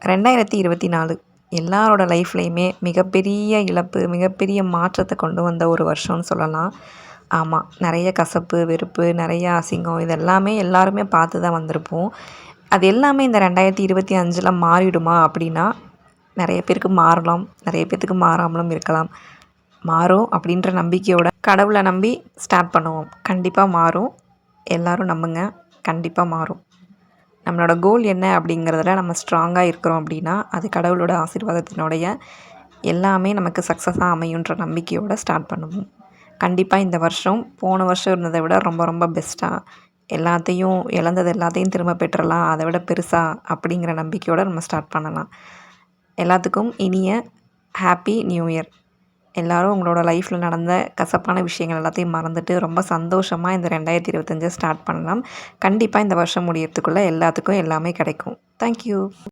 2024 எல்லாரோட லைஃப்லேயுமே மிகப்பெரிய இழப்பு, மிகப்பெரிய மாற்றத்தை கொண்டு வந்த ஒரு வருஷம்னு சொல்லலாம். ஆமாம், நிறைய கசப்பு, வெறுப்பு, நிறைய அசிங்கம் இது எல்லாமே எல்லாருமே பார்த்து தான் வந்திருப்போம். அது எல்லாமே இந்த 2025ல் மாறிடுமா அப்படின்னா, நிறைய பேருக்கு மாறலாம், நிறைய பேத்துக்கு மாறாமலும் இருக்கலாம். மாறும் அப்படின்ற நம்பிக்கையோட கடவுளை நம்பி ஸ்டார்ட் பண்ணுவோம். கண்டிப்பாக மாறும். எல்லோரும் நம்புங்க, கண்டிப்பாக மாறும். நம்மளோட கோல் என்ன அப்படிங்கிறதுல நம்ம ஸ்ட்ராங்காக இருக்கிறோம் அப்படின்னா, அது கடவுளோட ஆசீர்வாதத்தினுடைய எல்லாமே நமக்கு சக்ஸஸாக அமையுன்ற நம்பிக்கையோடு ஸ்டார்ட் பண்ணுவோம். கண்டிப்பாக இந்த வருஷம் போன வருஷம் இருந்ததை விட ரொம்ப ரொம்ப பெஸ்ட்டாக எல்லாத்தையும் இழந்தது எல்லாத்தையும் திரும்ப பெற்றலாம், அதை விட பெருசாக அப்படிங்கிற நம்பிக்கையோடு நம்ம ஸ்டார்ட் பண்ணலாம். எல்லாத்துக்கும் இனிய ஹாப்பி நியூ இயர். எல்லோரும் உங்களோட லைஃப்பில் நடந்த கசப்பான விஷயங்கள் எல்லாத்தையும் மறந்துட்டு ரொம்ப சந்தோஷமாக இந்த 2025 ஸ்டார்ட் பண்ணலாம். கண்டிப்பாக இந்த வருஷம் முடியறதுக்குள்ளே எல்லாத்துக்கும் எல்லாமே கிடைக்கும். தேங்க்யூ.